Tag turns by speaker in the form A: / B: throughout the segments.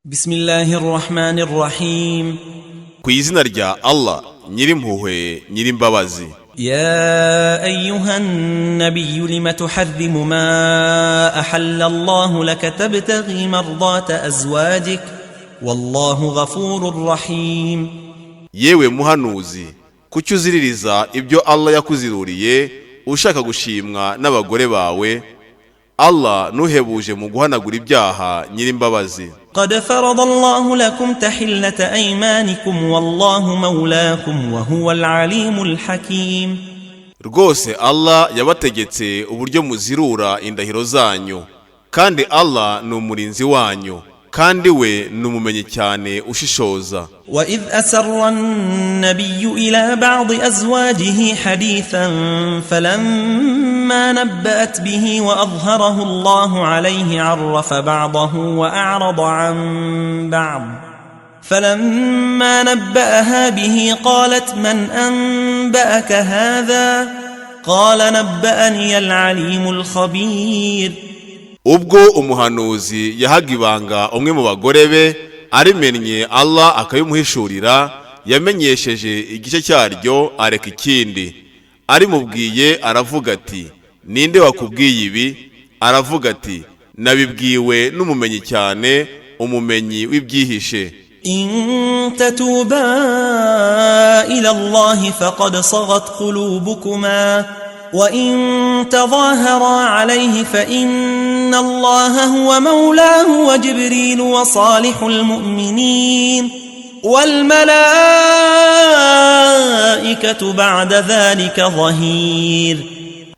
A: Bismillahirrahmanirrahim.
B: Ku izina rya Allah nyirimpuhwe nyirimbabazi.
A: Ya ayyuhan nabiyyu lima tuharrimu ma ahalla Allahu laka tabtaghi mardata azwajik wallahu ghafurur rahim.
B: Yewe muhanuzi, kuki uziririza ibyo Allah yakuziruriye ushaka gushimwa n'abagore bawe? Allah nuhebuje mu guhanagura ibyaha nyirimbabazi.
A: قد فرض الله لكم تحلة أيمانكم والله مولاكم وهو العليم الحكيم.
B: Rwose Allah yabategetse uburyo muzirura indahiro zanyu, kandi Allah ni umurinzi wanyu, kandi we ni umumenyi cyane ushishoza.
A: وإذ أسر النبي إلى بعض أزواجه حديثا فلما نبأت به وأظهره الله عليه عرف بعضه وأعرض عن بعض فلما نبأها به قالت من أنبأك هذا قال نبأني العليم الخبير.
B: Ubwo umuhanuzi yahaga ibanga umwe mu bagore be arimennye Allah akabimuhishurira, yamenyesheje igice cyaryo areka ikindi. Arimubwiye aravuga ati, ninde wakubwiye ibi? Aravuga ati, nabibwiwe n'umumenyi cyane, umumenyi w'ibyihishe.
A: إن تتوبا إلى الله فقد صغت قلوبكما وإن تظاهرا عليه فإن الله هو مولاه وجبريل وصالح المؤمنين والملائكة بعد ذلك ظهير.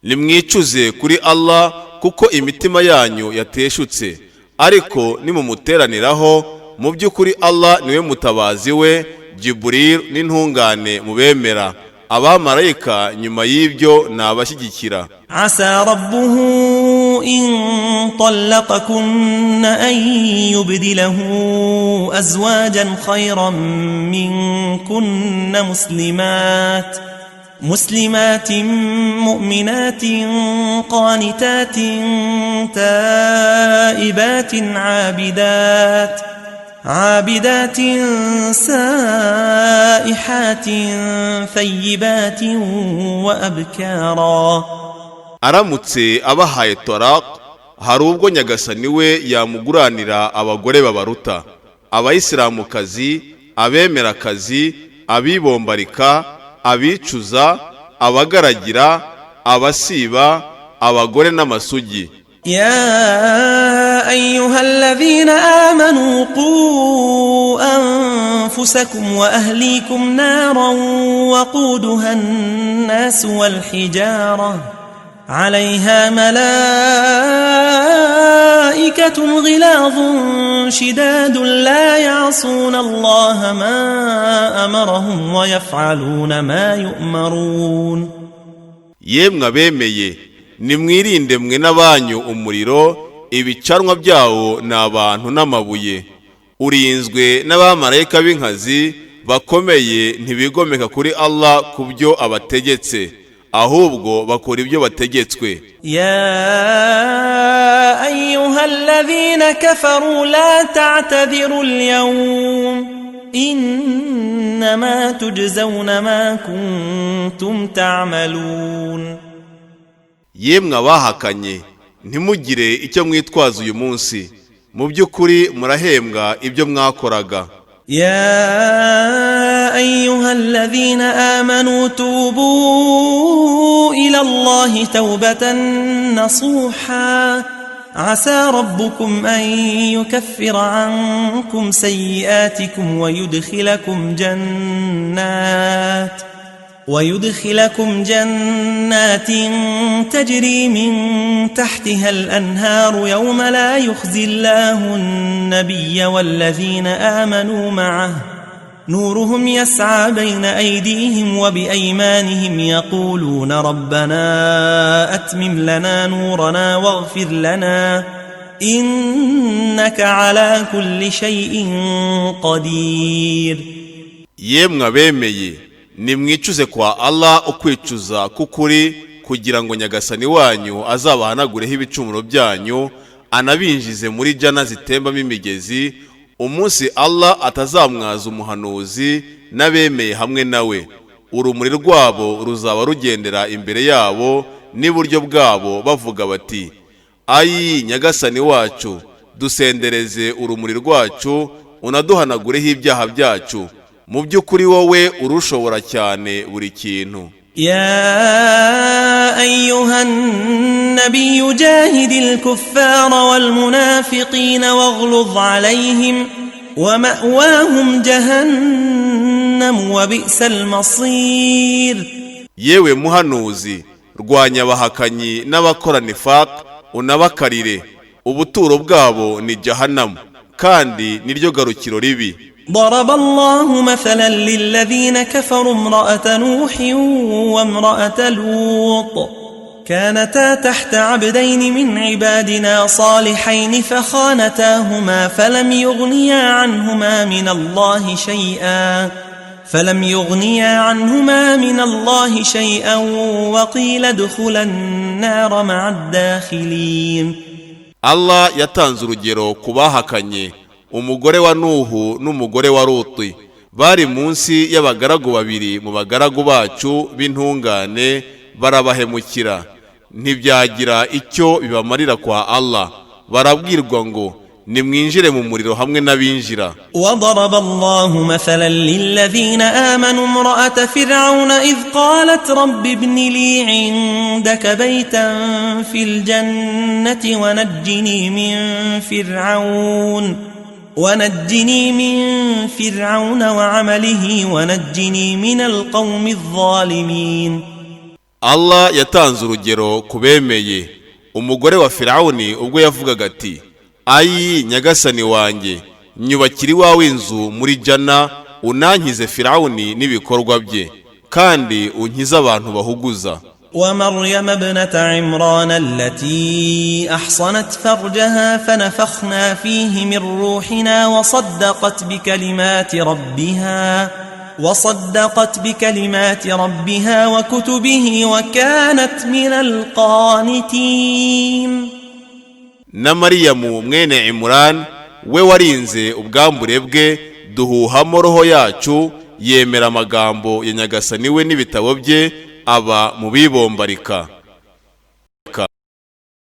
B: Limwicuze kuri Allah kuko imitima yanyu yateshutse, ariko nimumuteraniraho mu by'ukuri Allah niwe mutabazi we, Jibril n'intungane mubemera, abamarayika nyuma y'ibyo nabashyigikira.
A: Asa rabbuhu in طلقكن أن يبدله أزواجا خيرا منكن مسلمات مؤمنات قانتات تائبات عابدات سائحات ثيبات وأبكارا.
B: Aramutse abahaye talaq, hari ubwo nyagasani we yamuguranira abagore babaruta, abayisilamukazi, abemerakazi, abibombarika, abicuza, abagaragira, abasiba, abagore n'amasugi.
A: يا أيها الذين آمنوا قوا أنفسكم وأهليكم نارا وقودها الناس والحجارة عليها ملائكة غلاظ شداد لا يعصون الله ما أمرهم ويفعلون ما يؤمرون.
B: Yemwe abemeye, nimwirinde mwe n'abanyu umuriro, ibicanwa byawo n'abantu n'amabuye. Urinzwe n'abamarayika b'inkazi bakomeye, ntibigomeka kuri Allah kubyo abategetse, ahubwo bakora ibyo bategetswe.
A: يا أيها الذين كفروا لا تعتذروا اليوم إنما تجزون ما كنتم تعملون.
B: Yemwe abahakanye, ntimugire icyo mwitwaza uyu munsi, mu by'ukuri murahembwa ibyo mwakoraga.
A: يا أيها الذين آمنوا توبوا إلى الله توبة نصوحا عسى ربكم أن يكفر عنكم سيئاتكم ويدخلكم جنات تجري من تحتها الأنهار يوم لا يخزي الله النبي والذين آمنوا معه نورهم يسعى بين أيديهم وبأيمانهم يقولون ربنا أتمم لنا نورنا واغفر لنا إنك على كل شيء قدير.
B: Yemwe abemeye, nimwicuze kwa Allah ukwicuza kukuri, kugira ngo nyagasani wanyu azabahanagureho ibicumuro byanyu, anabinjize muri jana zitembamo imigezi, umunsi Allah atazamwaza umuhanuzi n'abemeye hamwe nawe, urumuri rwabo ruzaba rugendera imbere yabo n'iburyo bwabo bavuga bati, ayi nyagasani wacu, dusendereze urumuri rwacu unaduhanagureho ibyaha byacu, mu by'ukuri wowe urushobora cyane buri kintu.
A: يا أيها النبي جاهد الكفار والمنافقين واغلظ عليهم ومأواهم جهنم وبئس المصير.
B: yewe muhanuzi, rwanya abahakanyi n'abakora nifaq, unabakarire, ubuturo bwabo ni jahannam, kandi niryo garukiro ribi.
A: ضرب الله مثلا للذين كفروا امرأة نوح وامرأة لوط كانتا تحت عبدين من عبادنا صالحين فخانتاهما فلم يغنيا عنهما من الله شيئا وقيل ادخلا النار مع الداخلين.
B: Allah yatanze urugero kubahakanye umugore wa Nuhu n'umugore wa Luti, bari munsi y'abagaragu babiri mu bagaragu bacu b'intungane, barabahemukira, ntibyagira icyo bibamarira kwa Allah, barabwirwa ngo nimwinjire mu muriro hamwe n'abinjira.
A: وضرب الله مثلا للذين آمنوا امرأة فرعون إذ قالت رب ابن لي عندك بيتا في الجنة ونجني من فرعون وعمله ونجني من القوم الظالمين.
B: Allah yatanze urugero kubemeye umugore wa Firawuni ubwo yavugaga ati, ayi nyagasani wanjye, nyubakira iwawe inzu muri jana, unankize Firawuni n'ibikorwa bye, kandi unkize abantu bahuguza.
A: ومريم ابنة عمران التي أحصنت فرجها فنفخنا فيه من روحنا وصدقت بكلمات ربها وكتبه وكانت من القانتين.
B: na Mariyamu mwene Imran, we warinze ubwambure bwe, duhuhamo roho yacu, yemera amagambo ya nyagasani we n'ibitabo bye, aba mu bibombarika.